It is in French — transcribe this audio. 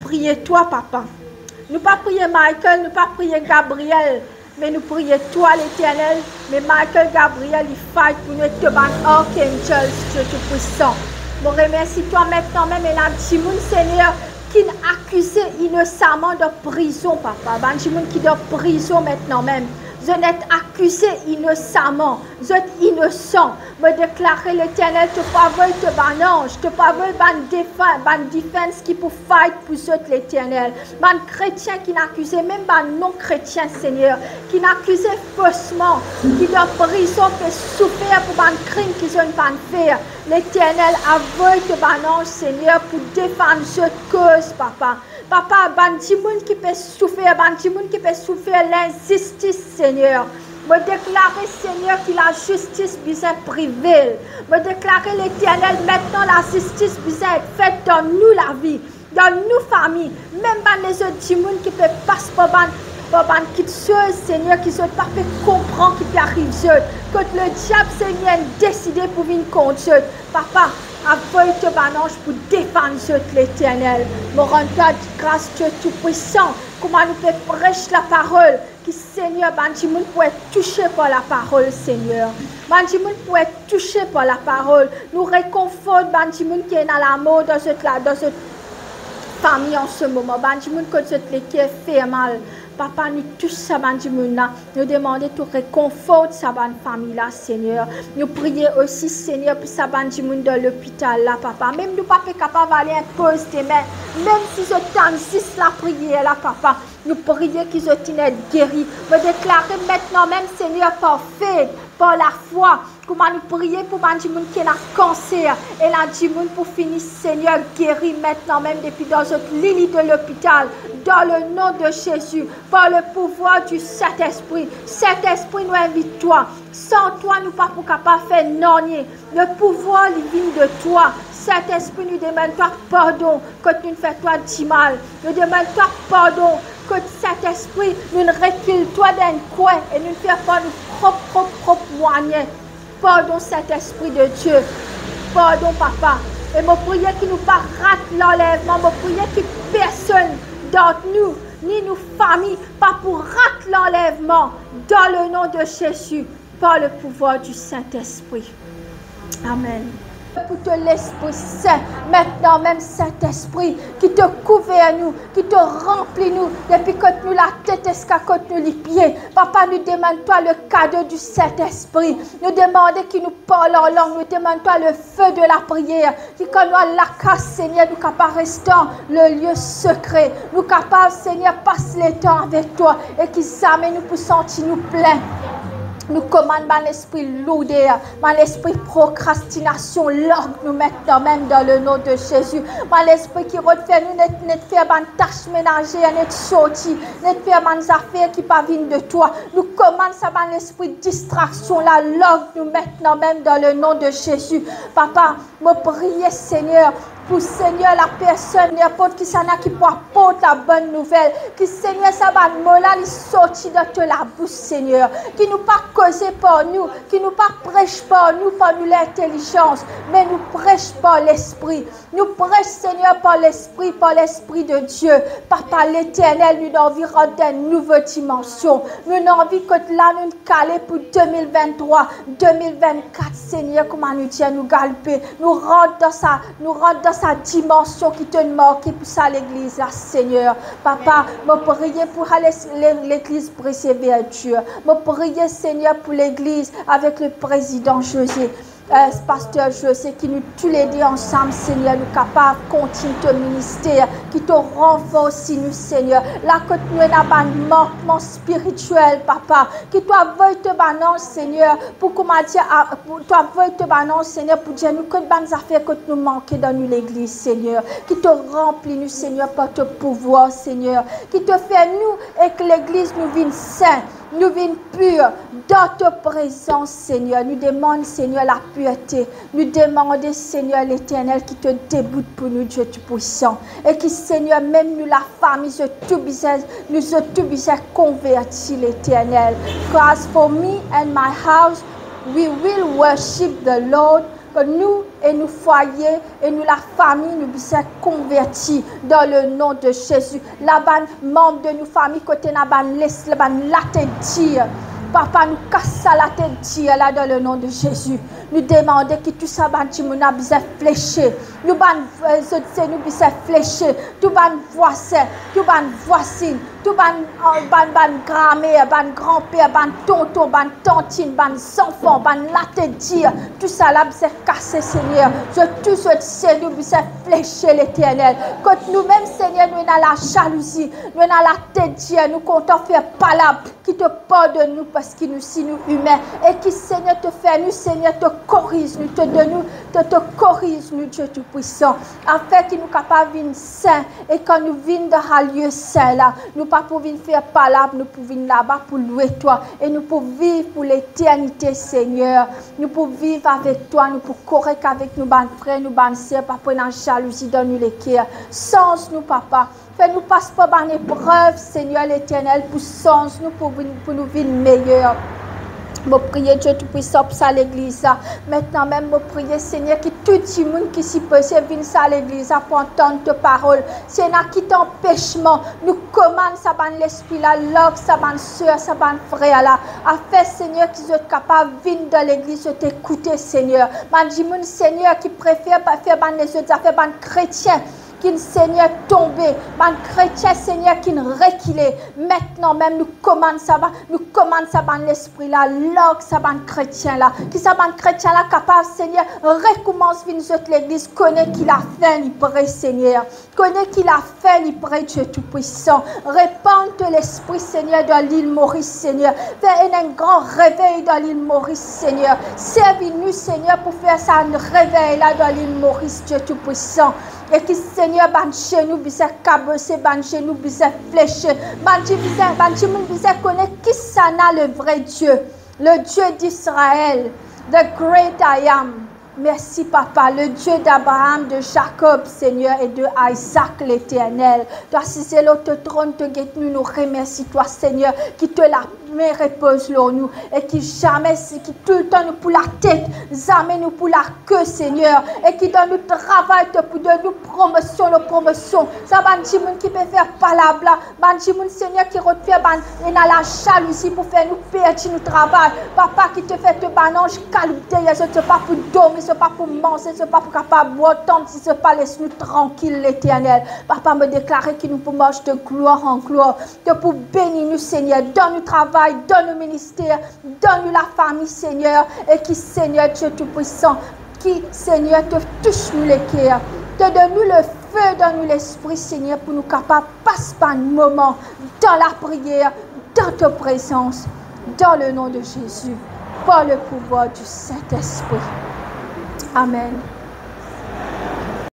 prions toi, papa. Nous pas prier Michael, nous pas prier Gabriel, mais nous prions toi, l'Éternel. Mais Michael, Gabriel, il fight pour nous te ban archangels, Dieu Tout-Puissant. Je remercie toi maintenant même et la Timoun, Seigneur, qui est accusé innocemment de prison, papa. Ben, Timoun qui est de prison maintenant même. Vous êtes accusé innocemment. Vous êtes innocent. Me déclarer l'Éternel, te pas veut te ban ange, te pas veut ban défense qui pour fight pour eux l'Éternel. Ban chrétien qui n'accusé, même ban non chrétien, Seigneur, qui n'accusé faussement, qui de prison fait souffrir pour ban crime qu'ils ont pas faire. L'Éternel aveugle te ban ange, Seigneur, pour défendre cette cause, papa. Papa, bandimoun qui peut souffrir, bandimoun qui peut souffrir l'injustice, Seigneur. Me déclarer, Seigneur, que la justice besoin privée. Me déclarer, l'Éternel, maintenant la justice besoin être faite dans nous la vie, dans nos familles. Même dans les autres timouns qui peuvent passer pour qui chose, Seigneur, qui ne sont pas fait comprendre qui peut arriver. Que le diable, Seigneur, décidé pour venir contre eux. Papa, aveugle te banange pour défendre l'Éternel. Me rends grâce, Dieu Tout-Puissant. Comment nous pouvons prêcher la parole. Qui, Seigneur, Bandimoun pour être touché par la parole, Seigneur. Bandimoun pour être touché par la parole. Nous réconforte Bandimoun qui est dans la mort dans cette famille en ce moment. Bandimoun que cette qui fait mal. Papa, nous tous ça, bandimouna. Nous demandons tout réconfort sa famille là, Seigneur. Nous prions aussi, Seigneur, pour sa bandimoun dans l'hôpital là, papa. Même nous pas capable d'aller imposer tes mains. Même si je t'insiste la prière là, papa. Nous prions qu'ils soient guéris. Me déclarer maintenant même, Seigneur, par fait, par la foi. Comment nous prions pour bandimoun qui a cancer. Et la dimoun pour finir, Seigneur, guéri maintenant même depuis dans notre lit de l'hôpital. Dans le nom de Jésus, par le pouvoir du Saint-Esprit. Saint-Esprit, nous invite toi. Sans toi, nous ne sommes pas capables de faire non. Le pouvoir vient de toi. Saint-Esprit, nous demandons toi pardon quand nous faisons toi du mal. Nous demandons toi pardon quand Saint-Esprit, nous recule toi d'un coin et nous ne faisons pas nos propres moyens. Pardon, Saint-Esprit de Dieu. Pardon, Papa. Et mon prière qui nous pas rate l'enlèvement. Mon prière qui personne d'entre nous, ni nos familles, pas pour rater l'enlèvement. Dans le nom de Jésus, par le pouvoir du Saint-Esprit. Amen. Pour te l'Esprit Saint, maintenant même Saint-Esprit, qui te couvre à nous, qui te remplit nous, depuis que nous la tête jusqu'à nous les pieds. Papa, nous demandons toi le cadeau du Saint-Esprit. Nous demandons qu'il nous parle en langue. Nous demandons toi le feu de la prière. Qui quand nous la casse, Seigneur, nous capables rester le lieu secret. Nous capables, Seigneur, passer le temps avec toi et qui s'amène nous pour sentir nous pleins. Nous commandons l'esprit lourdeur, l'esprit procrastination, l'orgue nous maintenant même dans le nom de Jésus. L'esprit qui refait nous net faire une tâche ménagère, net sorti, net faire des affaires qui pas viennent de toi. Nous commandons ça l'esprit distraction, la l'orgue nous maintenant même dans le nom de Jésus. Papa, me prier Seigneur. Pour Seigneur, la personne, n'importe qui s'en a qui peut apporter la bonne nouvelle. Qui Seigneur, ça va nous sortir de la bouche, Seigneur. Qui nous pas causé par nous, qui nous pas prêche par nous l'intelligence, mais nous prêche par l'Esprit. Nous prêche, Seigneur, par l'Esprit de Dieu. Papa l'Éternel, nous avons envie de rentrer dans une nouvelle dimension. Nous avons envie que là, nous caler pour 2023, 2024, Seigneur, comment nous dire, nous galper. Nous rentrons dans sa dimension qui te marque pour ça l'église là, Seigneur. Papa, me prier pour l'église préserver Dieu. Me prier, Seigneur, pour l'église avec le président José. Pasteur José, qui nous tous les deux ensemble, Seigneur, nous capables de continuer ton ministère, qui te renforce, nous, Seigneur. Là, que nous avons un manquement spirituel, Papa, qui toi veuille te banner, Seigneur, pour comment dire, toi veuille te banner, Seigneur, pour dire nous que bonnes affaires que nous manquons dans nous l'église, Seigneur, qui te remplit, nous, Seigneur, par ton pouvoir, Seigneur, qui te fait nous et que l'église nous vienne sainte. Nous venons purs dans ta présence, Seigneur. Nous demandons, Seigneur, la pureté. Nous demandons, Seigneur, l'Éternel qui te déboute pour nous, Dieu Tout-Puissant. Et qui, Seigneur, même nous, la famille, nous sommes tout bien convertis, l'Éternel. Because for me and my house, we will worship the Lord. que nous et nos foyers et nous la famille nous puissions convertis dans le nom de Jésus. La ban membre de nos familles côté na ban laisse la ban la tête dire. Papa, nous casse la tête dire là dans le nom de Jésus. Nous demandons que tout ça banti mon a besoin fléché. Nous ban nous besoin fléché. Tout ban voisin, tout ban voisine, tout ban grand-mère, ban grand-père, ban tonton, ban tantine, ban enfant, ban la tête dire. Tout ça là besoin casser Seigneur. Je tout ce nous besoin fléché l'Éternel. Quand nous-mêmes Seigneur, nous dans la jalousie, nous dans la tête dire, nous comptons faire palabre qui te parle de nous parce que nous sommes humains et qui Seigneur te fait nous Seigneur te corrige nous te corrige nous Dieu tout puissant afin que nous capables de venir saint et quand nous venons dans un lieu saint là nous pas pour venir faire palabre nous pour venir là-bas pour louer toi et nous pour vivre pour l'éternité Seigneur nous pour vivre avec toi nous pour correct avec nous ban frères nous ban sœurs pas pour dans jalousie dans nous les cœurs sans nous papa fais-nous passer par une épreuve, Seigneur l'Éternel, pour sens nous, pour nous vivre meilleur. Je prie Dieu Tout-Puissant pour ça l'église. Maintenant même, je prie Seigneur que tout le monde qui s'y peut vienne à l'église pour entendre ta parole. Seigneur, qui t'empêchement, nous commande ça ban l'esprit là, l'homme, ça ban soeur, ça ban frère là. Afin Seigneur qu'ils soient capables de venir dans l'église et t'écouter Seigneur. Man dit mon Seigneur qui préfère pas faire ban les autres affaires ban chrétiens. Qui Seigneur tombé, man chrétien Seigneur qui reculé. Maintenant même nous commande ça ban l'esprit là, l'orgue ça ban chrétien là, qui ça ban chrétien là capable Seigneur recommence venir l'église, connaît qu'il a fait libre Seigneur, connaît qu'il a fait libre Dieu tout puissant. Répande l'esprit Seigneur dans l'île Maurice Seigneur, fais un grand réveil dans l'île Maurice Seigneur. Servis-nous Seigneur pour faire ça un réveil là dans l'île Maurice Dieu tout puissant. Et qui Seigneur ban chez nous bisa cabossé ban chez nous bisa fléché ban moun bisa connaître qui ça na le vrai Dieu, le Dieu d'Israël, the great I am. Merci papa, le Dieu d'Abraham, de Jacob, Seigneur, et de Isaac l'Éternel. Toi, si c'est l'autre trône, te guette nous remercie toi, Seigneur, qui te la met repose sur nous et qui jamais, qui tout le temps nous pour la tête, jamais nous pour la queue, Seigneur, et qui donne nous travail pour de nous promotion, nos promotions. Ça va dire qui peut faire palabre là, ban Seigneur qui refait ban et dans la jalousie pour faire nous perdre nous travail. Papa qui te fait te banange qualité, c'est pas pour dormir, c'est pas pour manger, c'est pas pour capable boire tant si c'est pas laisse-nous tranquille l'Éternel. Papa me déclarer que nous pour marcher de gloire en gloire, que pour bénir nous Seigneur, donne nous travail, donne nous ministère, donne nous la famille Seigneur et qui Seigneur Dieu tout-puissant, qui Seigneur te touche nous les cœurs, te donne nous le feu, donne nous l'esprit Seigneur pour nous capables passer par un moment dans la prière, dans ta présence, dans le nom de Jésus, par le pouvoir du Saint-Esprit. Amen.